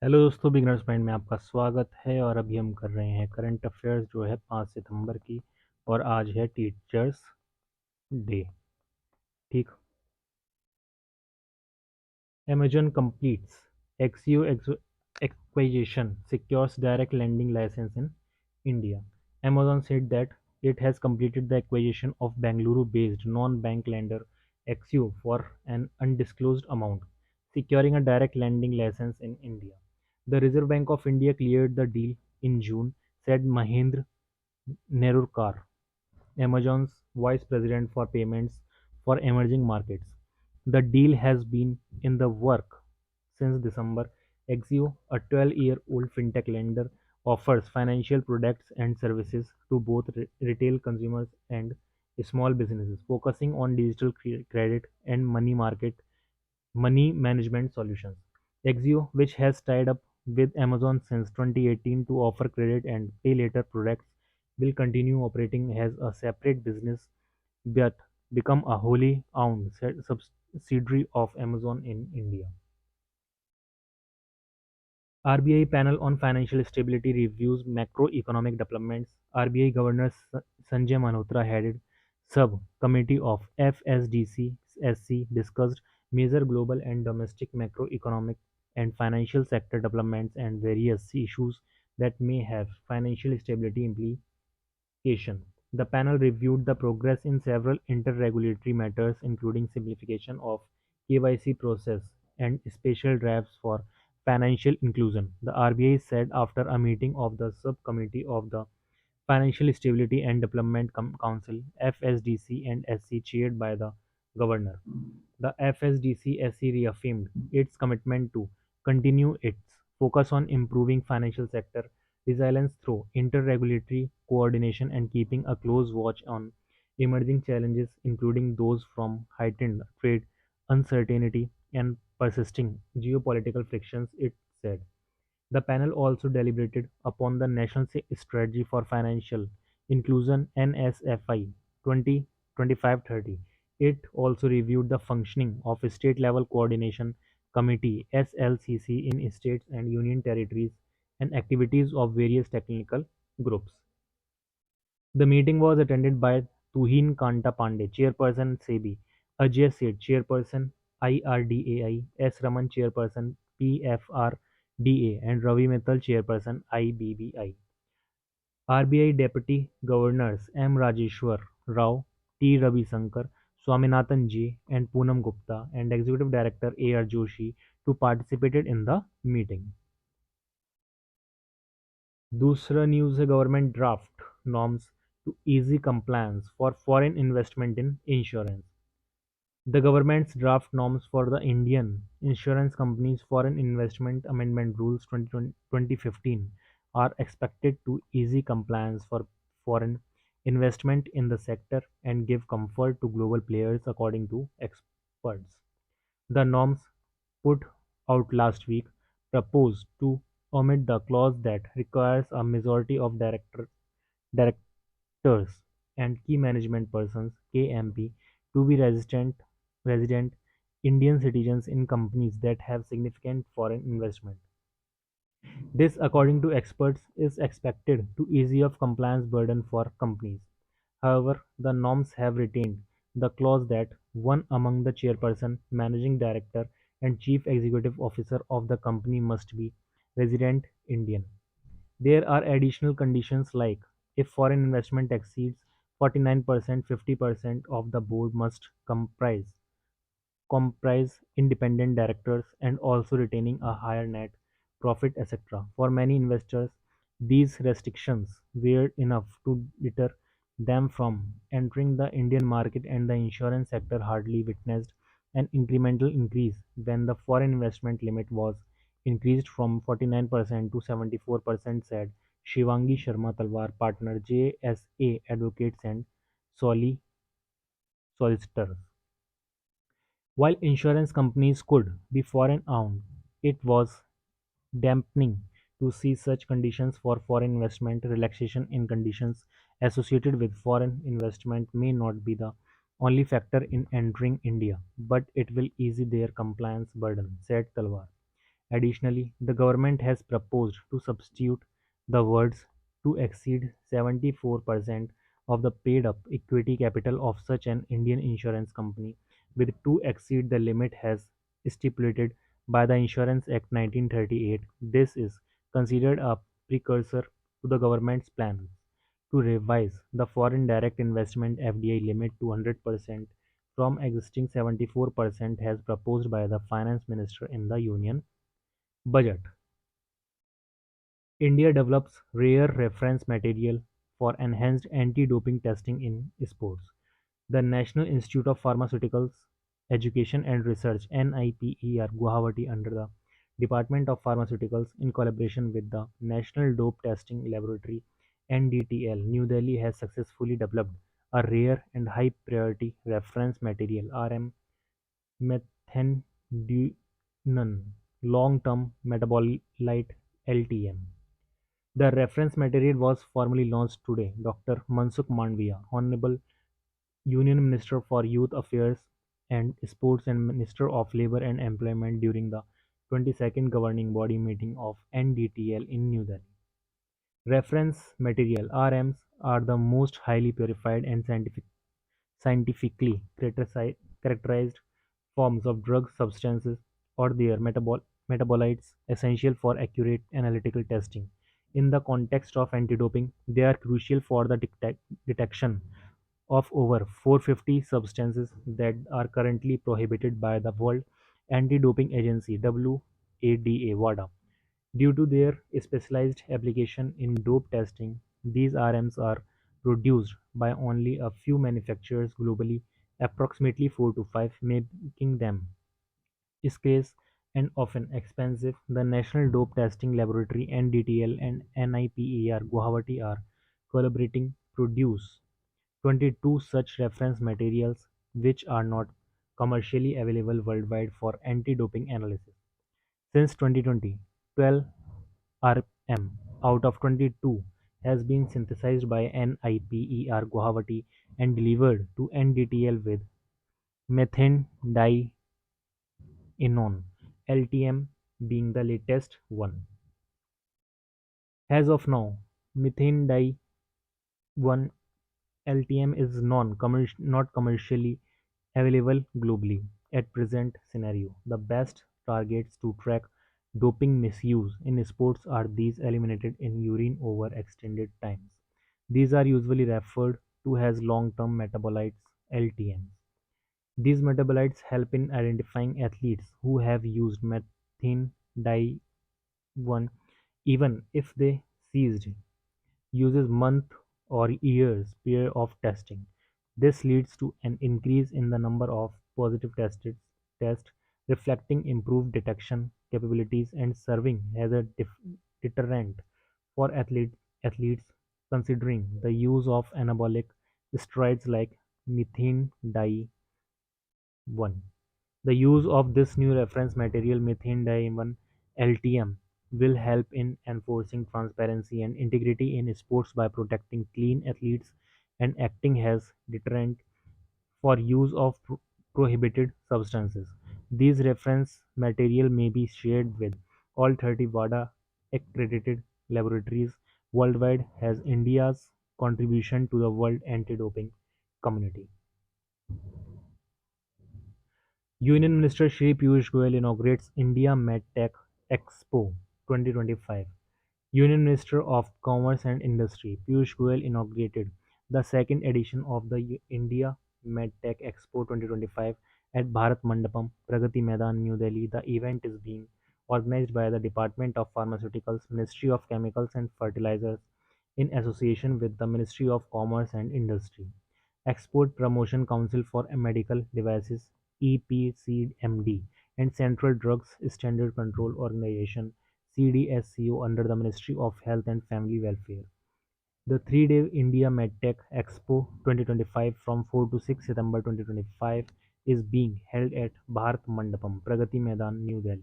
Hello दोस्तों, beginners mind में आपका स्वागत है। और अभी हम कर रहे हैं करंट अफेयर्स जो है 5 सितंबर की। और आज है टीचर्स डे। ठीक। Amazon completes XU acquisition, secures direct lending license in India. Amazon said that it has completed the acquisition of Bangalore-based non-bank lender XU for an undisclosed amount, securing a direct lending license in India. The Reserve Bank of India cleared the deal in June, said Mahendra Nerurkar, Amazon's vice president for payments for emerging markets. The deal has been in the work since December. Axio, a 12-year-old fintech lender, offers financial products and services to both retail consumers and small businesses, focusing on digital credit and money management solutions. Axio, which has tied up with Amazon since 2018 to offer credit and pay later products, will continue operating as a separate business but become a wholly owned subsidiary of Amazon in India. RBI panel on financial stability reviews macroeconomic developments. RBI Governor Sanjay Malhotra headed subcommittee of FSDC-SC discussed major global and domestic macroeconomic and financial sector developments and various issues that may have financial stability implication. The panel reviewed the progress in several inter-regulatory matters, including simplification of KYC process and special drafts for financial inclusion, the RBI said after a meeting of the subcommittee of the Financial Stability and Development Council (FSDC and SC) chaired by the governor. The FSDC-SC reaffirmed its commitment to continue its focus on improving financial sector resilience through inter-regulatory coordination and keeping a close watch on emerging challenges, including those from heightened trade uncertainty and persisting geopolitical frictions, it said. The panel also deliberated upon the National Strategy for Financial Inclusion (NSFI) 2025-30. It also reviewed the functioning of state-level coordination committee (SLCC) in states and union territories and activities of various technical groups. The meeting was attended by Tuhin Kanta Pandey, Chairperson SEBI, Ajay Seth, Chairperson IRDAI, S. Raman, Chairperson PFRDA, and Ravi Mittal, Chairperson IBBI. RBI Deputy Governors M. Rajeshwar Rao, T. Ravisankar, Swaminathan J. and Poonam Gupta, and Executive Director A. R. Joshi to participated in the meeting. दूसरा news है government draft norms to easy compliance for foreign investment in insurance. The government's draft norms for the Indian insurance companies foreign investment amendment rules 2015 are expected to easy compliance for foreign investment in the sector and give comfort to global players according to experts. The norms, put out last week, propose to omit the clause that requires a majority of directors and key management persons (KMP) to be resident Indian citizens in companies that have significant foreign investment. This, according to experts, is expected to ease off compliance burden for companies. However, the norms have retained the clause that one among the chairperson, managing director, and chief executive officer of the company must be resident Indian. There are additional conditions like if foreign investment exceeds 49%, 50% of the board must comprise independent directors and also retaining a higher net profit, etc. For many investors, these restrictions were enough to deter them from entering the Indian market, and the insurance sector hardly witnessed an incremental increase when the foreign investment limit was increased from 49% to 74%, said Shivangi Sharma Talwar, partner JSA Advocates and Solicitors. While insurance companies could be foreign-owned, it was dampening to see such conditions for foreign investment. Relaxation in conditions associated with foreign investment may not be the only factor in entering India, but it will ease their compliance burden, said Talwar, Additionally, the government has proposed to substitute the words to exceed 74% of the paid up equity capital of such an Indian insurance company with to exceed the limit as stipulated by the Insurance Act 1938. This is considered a precursor to the government's plans to revise the foreign direct investment FDI limit to 100% from existing 74% as proposed by the finance minister in the union budget. India develops rare reference material for enhanced anti-doping testing in sports. The National Institute of Pharmaceuticals Education and Research (NIPER) Guwahati under the Department of Pharmaceuticals in collaboration with the National Dope Testing Laboratory (NDTL) New Delhi has successfully developed a rare and high priority reference material (RM) methendione long-term metabolite (LTM). The reference material was formally launched today. Dr. Mansukh Mandviya, Honorable Union Minister for Youth Affairs and Sports and Minister of Labour and Employment during the 22nd Governing Body meeting of NDTL in New Delhi. Reference material (RMs) are the most highly purified and scientifically characterized forms of drug substances or their metabolites essential for accurate analytical testing. In the context of anti-doping, they are crucial for the detection of over 450 substances that are currently prohibited by the World Anti-Doping Agency (WADA). Due to their specialized application in dope testing, these RMs are produced by only a few manufacturers globally, approximately 4 to 5, making them scarce and often expensive. The National Dope Testing Laboratory (NDTL) and NIPER Guwahati are collaborating produce 22 such reference materials which are not commercially available worldwide for anti-doping analysis. Since 2020, 12 rm out of 22 has been synthesized by NIPER Guwahati and delivered to NDTL with methenedienone (LTM) being the latest one. As of now, methenedione LTM is not commercially available globally. At present scenario, the best targets to track doping misuse in sports are these eliminated in urine over extended times. These are usually referred to as long-term metabolites (LTMs). These metabolites help in identifying athletes who have used methane one even if they ceased uses month or years period of testing. This leads to an increase in the number of positive tests, reflecting improved detection capabilities and serving as a deterrent for athletes considering the use of anabolic steroids like methane-di-1. The use of this new reference material methane-di-1 (LTM) will help in enforcing transparency and integrity in sports by protecting clean athletes and acting as deterrent for use of prohibited substances. These reference material may be shared with all 30 WADA accredited laboratories worldwide as India's contribution to the world anti-doping community. Union Minister Shri Piyush Goyal inaugurates India MedTech Expo 2025. Union Minister of Commerce and Industry Piyush Goyal inaugurated the second edition of the India MedTech Expo 2025 at Bharat Mandapam, Pragati Maidan, New Delhi. The event is being organized by the Department of Pharmaceuticals, Ministry of Chemicals and Fertilizers in association with the Ministry of Commerce and Industry. Export Promotion Council for Medical Devices (EPCMD) and Central Drugs Standard Control Organization (CDSCO) under the Ministry of Health and Family Welfare. The three-day India MedTech Expo 2025 from 4 to 6 September 2025 is being held at Bharat Mandapam, Pragati Maidan, New Delhi.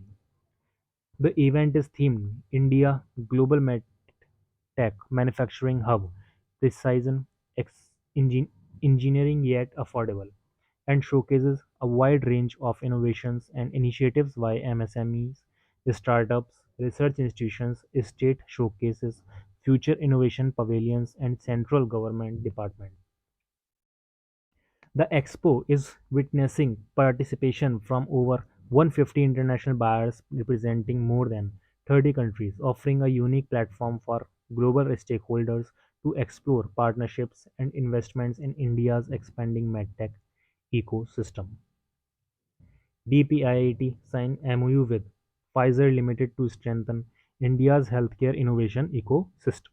The event is themed India Global MedTech Manufacturing Hub, precision engineering yet affordable, and showcases a wide range of innovations and initiatives by MSMEs startups, research institutions, state showcases, future innovation pavilions, and central government departments. The expo is witnessing participation from over 150 international buyers representing more than 30 countries, offering a unique platform for global stakeholders to explore partnerships and investments in India's expanding medtech ecosystem. DPIIT signed MOU with Pfizer Limited to strengthen India's healthcare innovation ecosystem.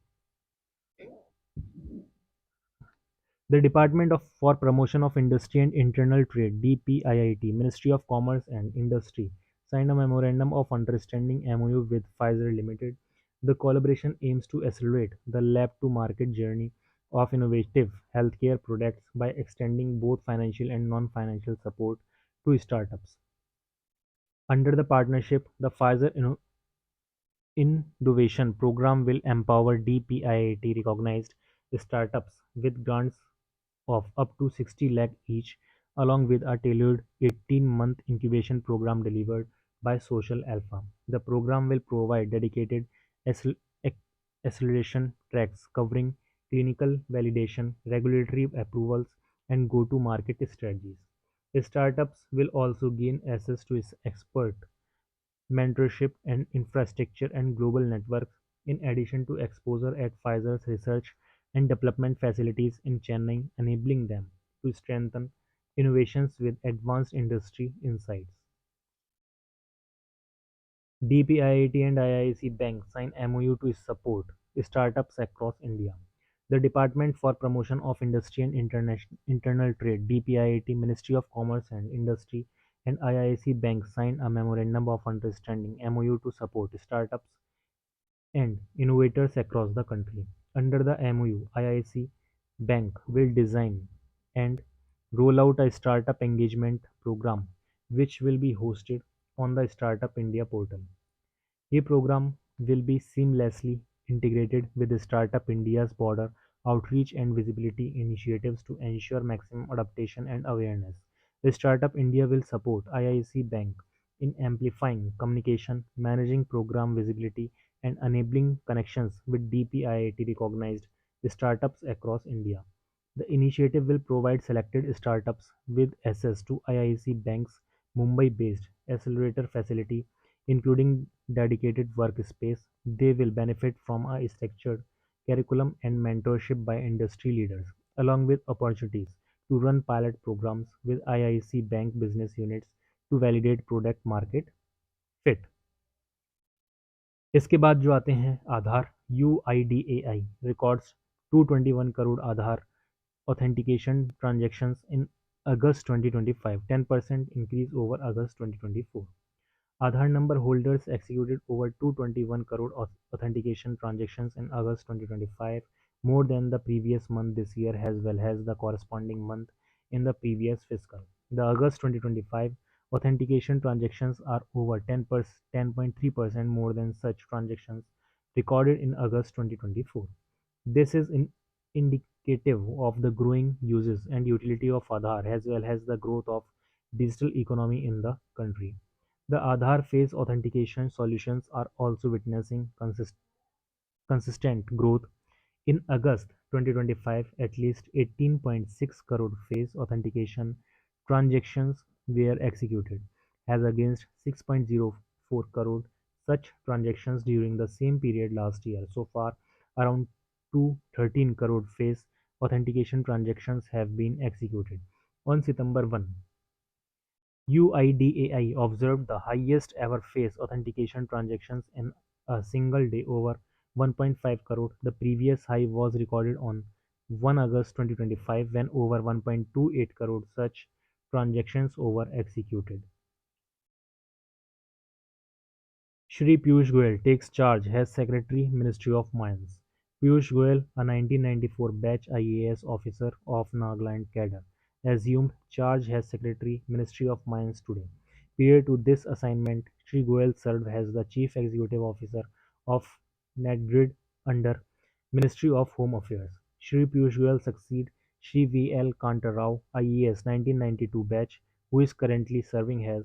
The Department for Promotion of Industry and Internal Trade (DPIIT), Ministry of Commerce and Industry, signed a Memorandum of Understanding (MoU) with Pfizer Limited. The collaboration aims to accelerate the lab-to-market journey of innovative healthcare products by extending both financial and non-financial support to startups. Under the partnership, the Pfizer Innovation Program will empower DPIIT-recognized startups with grants of up to 60 lakh each, along with a tailored 18-month incubation program delivered by Social Alpha. The program will provide dedicated accel- ac- acceleration tracks covering clinical validation, regulatory approvals, and go-to-market strategies. Startups will also gain access to its expert mentorship and infrastructure and global networks, in addition to exposure at Pfizer's research and development facilities in Chennai, enabling them to strengthen innovations with advanced industry insights. DPIIT and IISc Bank sign MoU to support startups across India. The Department for Promotion of Industry and Internal Trade (DPIIT), Ministry of Commerce and Industry, and IISc Bank signed a Memorandum of Understanding (MoU) to support startups and innovators across the country. Under the MoU, IIC Bank will design and roll out a startup engagement program which will be hosted on the Startup India portal. A program will be seamlessly integrated with Startup India's broader outreach and visibility initiatives to ensure maximum adaptation and awareness. Startup India will support IIC Bank in amplifying communication, managing program visibility, and enabling connections with DPIIT recognized startups across India. The initiative will provide selected startups with access to IIC Bank's Mumbai-based accelerator facility, including dedicated workspace. They will benefit from a structured curriculum and mentorship by industry leaders, along with opportunities to run pilot programs with IIC Bank business units to validate product market fit. इसके बाद जो आते हैं आधार UIDAI records 221 crore Aadhaar authentication transactions in August 2025, 10% increase over August 2024. Aadhaar number holders executed over 221 crore authentication transactions in August 2025, more than the previous month this year as well as the corresponding month in the previous fiscal. The August 2025 authentication transactions are over 10.3% more than such transactions recorded in August 2024. This is indicative of the growing uses and utility of Aadhaar as well as the growth of digital economy in the country. The Aadhaar face authentication solutions are also witnessing consistent growth. In August 2025, at least 18.6 crore face authentication transactions were executed, as against 6.04 crore such transactions during the same period last year. So far, around 213 crore face authentication transactions have been executed. On September 1, UIDAI observed the highest ever face authentication transactions in a single day, over 1.5 crore. The previous high was recorded on 1 August 2025 when over 1.28 crore such transactions were executed. Shri Piyush Goyal takes charge as Secretary, Ministry of Mines. Piyush Goyal, a 1994 batch IAS officer of Nagaland cadre, assumed charge as Secretary, Ministry of Mines today. Prior to this assignment, Shri Goyal served as the Chief Executive Officer of NetGrid under Ministry of Home Affairs. Shri Piyush Goyal succeed Shri V. L. Kanta Rao, IAS 1992 batch, who is currently serving as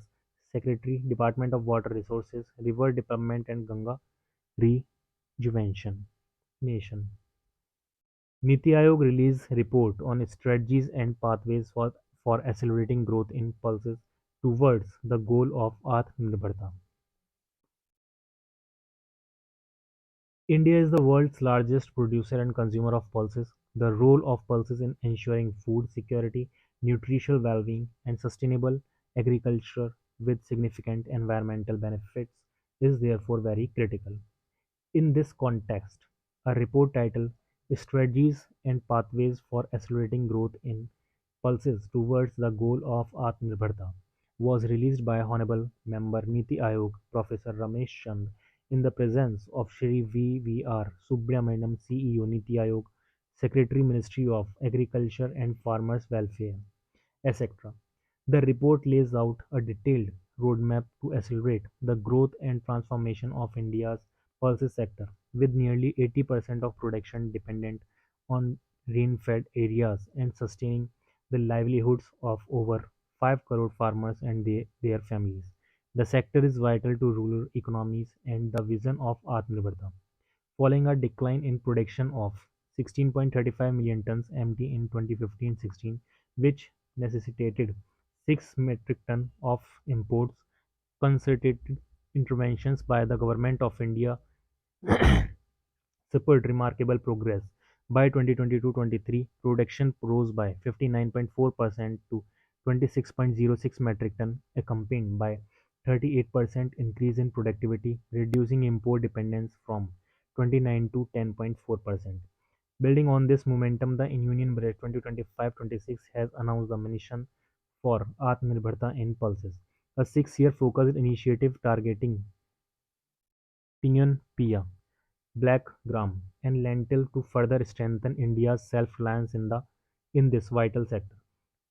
Secretary, Department of Water Resources, River Development and Ganga Rejuvenation. Nation. Niti Aayog released report on strategies and pathways for accelerating growth in pulses towards the goal of Atmanirbharta. India is the world's largest producer and consumer of pulses. The role of pulses in ensuring food security, nutritional well-being, and sustainable agriculture with significant environmental benefits is therefore very critical. In this context, a report titled "Strategies and Pathways for Accelerating Growth in Pulses Towards the Goal of Atmanirbharta" was released by Honorable Member Niti Aayog Professor Ramesh Chand in the presence of Shri V.V.R. Subramaniam, CEO Niti Aayog, Secretary Ministry of Agriculture and Farmers Welfare, etc. The report lays out a detailed roadmap to accelerate the growth and transformation of India's pulses sector, with nearly 80% of production dependent on rain-fed areas and sustaining the livelihoods of over 5 crore farmers and their families. The sector is vital to rural economies and the vision of Atmanirbharta. Following a decline in production of 16.35 million tons (mt) in 2015-16, which necessitated 6 metric tons of imports, concerted interventions by the Government of India spurred remarkable progress. By 2022-23, production rose by 59.4% to 26.06 metric ton, accompanied by 38% increase in productivity, reducing import dependence from 29 to 10.4%. Building on this momentum, the Union Budget 2025-26 has announced the mission for Atmanirbharta in pulses, a 6-year focused initiative targeting pinyon pea, black gram, and lentil to further strengthen India's self-reliance in this vital sector.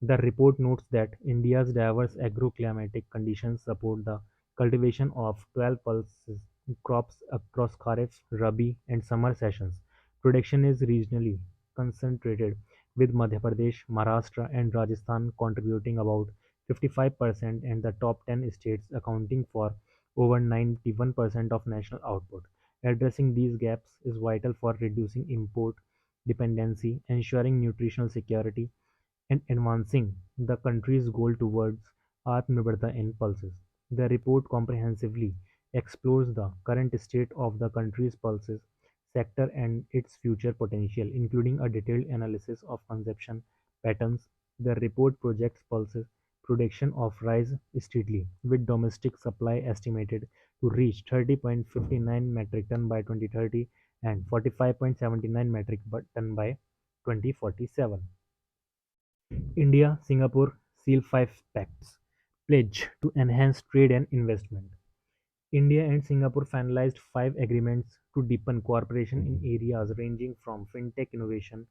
The report notes that India's diverse agroclimatic conditions support the cultivation of 12 pulses crops across Kharif, Rabi, and summer seasons. Production is regionally concentrated, with Madhya Pradesh, Maharashtra, and Rajasthan contributing about 55% and the top 10 states accounting for over 91% of national output. Addressing these gaps is vital for reducing import dependency, ensuring nutritional security, and advancing the country's goal towards Atmanirbharta in pulses. The report comprehensively explores the current state of the country's pulses sector and its future potential, including a detailed analysis of consumption patterns. The report projects pulses production of rice steadily, with domestic supply estimated to reach 30.59 metric ton by 2030 and 45.79 metric ton by 2047. India-Singapore seal 5 pacts pledge to enhance trade and investment. India and Singapore finalized 5 agreements to deepen cooperation in areas ranging from fintech innovation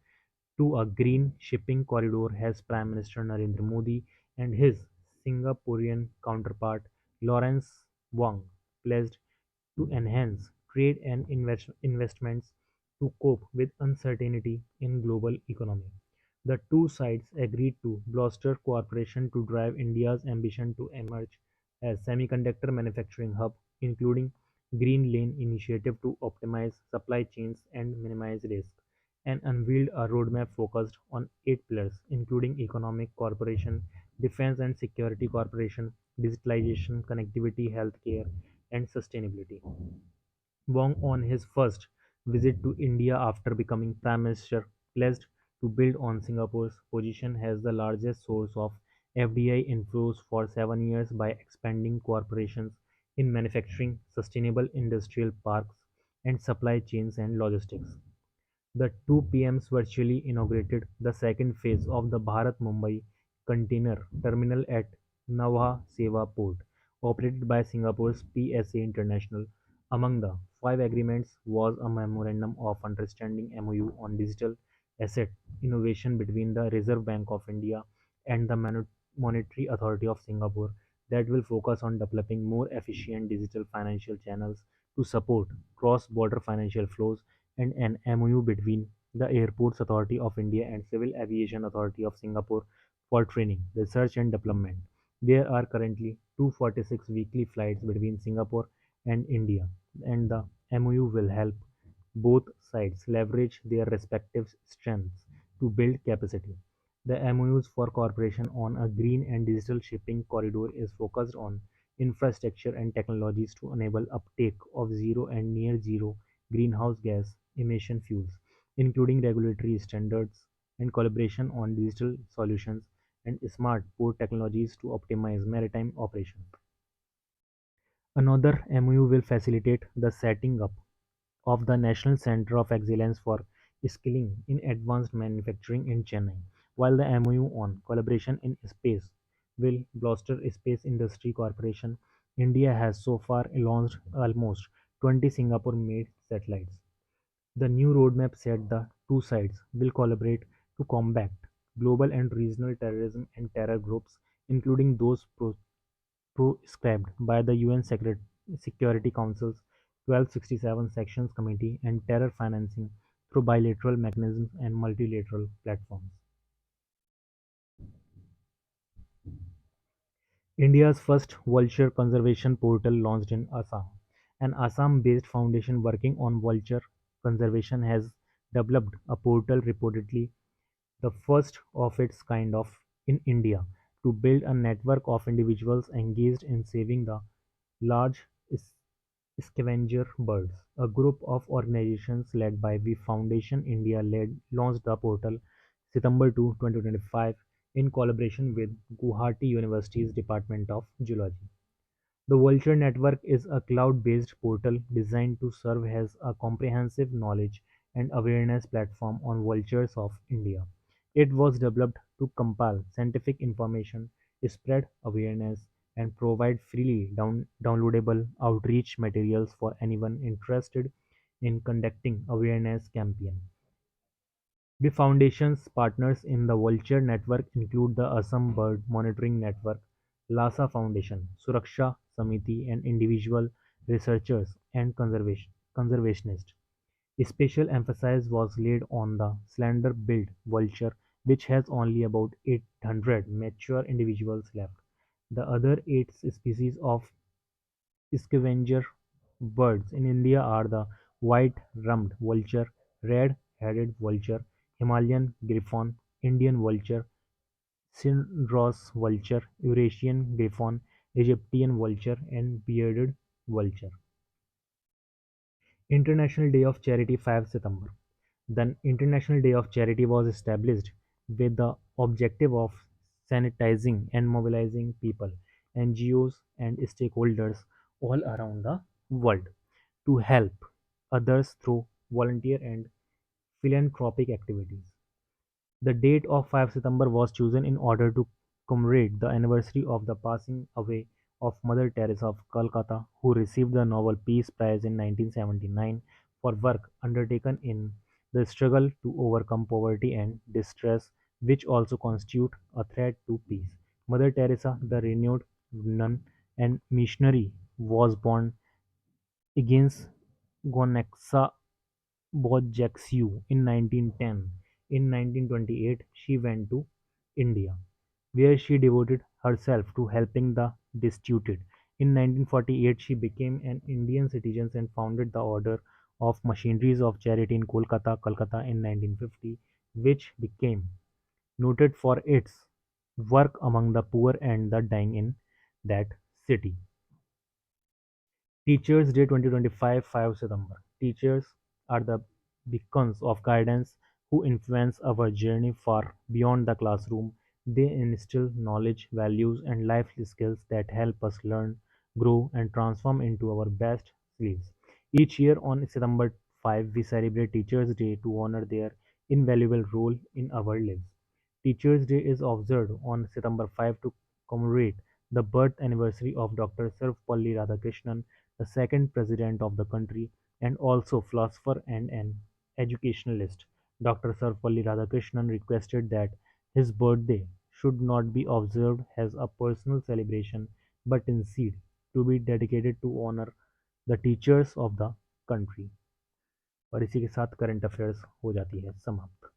to a green shipping corridor, as Prime Minister Narendra Modi and his Singaporean counterpart Lawrence Wong pledged to enhance trade and investments to cope with uncertainty in global economy. The two sides agreed to bolster cooperation to drive India's ambition to emerge as semiconductor manufacturing hub, including Green Lane initiative to optimize supply chains and minimize risk, and unveiled a roadmap focused on 8 pillars, including economic cooperation, defense and security cooperation, digitalization, connectivity, healthcare, and sustainability. Wong, on his first visit to India after becoming Prime Minister, pledged to build on Singapore's position as the largest source of FDI inflows for 7 years by expanding cooperations in manufacturing, sustainable industrial parks, and supply chains and logistics. The two PMs virtually inaugurated the second phase of the Bharat-Mumbai container terminal at Nhava Sheva port, operated by Singapore's PSA International. Among the 5 agreements was a memorandum of understanding (MoU) on digital asset innovation between the Reserve Bank of India and the Monetary Authority of Singapore that will focus on developing more efficient digital financial channels to support cross-border financial flows, and an MoU between the Airports Authority of India and Civil Aviation Authority of Singapore for training, research and development. There are currently 246 weekly flights between Singapore and India, and the MOU will help both sides leverage their respective strengths to build capacity. The MOUs for cooperation on a green and digital shipping corridor is focused on infrastructure and technologies to enable uptake of zero and near zero greenhouse gas emission fuels, including regulatory standards and collaboration on digital solutions and smart port technologies to optimize maritime operations. Another MOU will facilitate the setting up of the National Center of Excellence for Skilling in Advanced Manufacturing in Chennai, while the MOU on collaboration in space will bolster space industry cooperation. India has so far launched almost 20 Singapore-made satellites. The new roadmap said the two sides will collaborate to combat global and regional terrorism and terror groups, including those proscribed by the UN Security Council's 1267 Sections Committee and terror financing through bilateral mechanisms and multilateral platforms. India's first vulture conservation portal launched in Assam. An Assam-based foundation working on vulture conservation has developed a portal reportedly the first of its kind of in India to build a network of individuals engaged in saving the large scavenger birds. A group of organizations led by the Foundation India launched the portal September 2, 2025 in collaboration with Guwahati University's Department of Zoology. The Vulture Network is a cloud-based portal designed to serve as a comprehensive knowledge and awareness platform on vultures of India. It was developed to compile scientific information, spread awareness, and provide freely downloadable outreach materials for anyone interested in conducting awareness campaign. The foundation's partners in the Vulture Network include the Assam Bird Monitoring Network, Lhasa Foundation, Suraksha Samiti, and individual researchers and conservationists. Special emphasis was laid on the slender-billed vulture, which has only about 800 mature individuals left. The other eight species of scavenger birds in India are the white-rumped vulture, red-headed vulture, Himalayan griffon, Indian vulture, Cinereous vulture, Eurasian griffon, Egyptian vulture, and bearded vulture. International Day of Charity 5 September. The International Day of Charity was established with the objective of sanitizing and mobilizing people, NGOs, and stakeholders all around the world to help others through volunteer and philanthropic activities. The date of 5 September was chosen in order to commemorate the anniversary of the passing away of Mother Teresa of Calcutta, who received the Nobel Peace Prize in 1979 for work undertaken in the struggle to overcome poverty and distress, which also constitute a threat to peace. Mother Teresa, the renowned nun and missionary, was born against Gonzaga Bojaxhiu in 1910. In 1928 she went to India, where she devoted herself to helping the destitute. In 1948 she became an Indian citizen and founded the Order of Missionaries of Charity in Kolkata, Calcutta in 1950, which became noted for its work among the poor and the dying in that city. Teachers Day 2025 5 September. Teachers are the beacons of guidance who influence our journey far beyond the classroom. They instill knowledge, values, and life skills that help us learn, grow, and transform into our best selves. Each year on September 5, we celebrate Teachers Day to honor their invaluable role in our lives. Teachers Day is observed on September 5 to commemorate the birth anniversary of Dr. Sarvepalli Radhakrishnan, the second president of the country and also philosopher and an educationalist. Dr. Sarvepalli Radhakrishnan requested that his birthday should not be observed as a personal celebration but instead to be dedicated to honor the teachers of the country. और इसी के साथ current affairs हो जाती है समाप्त.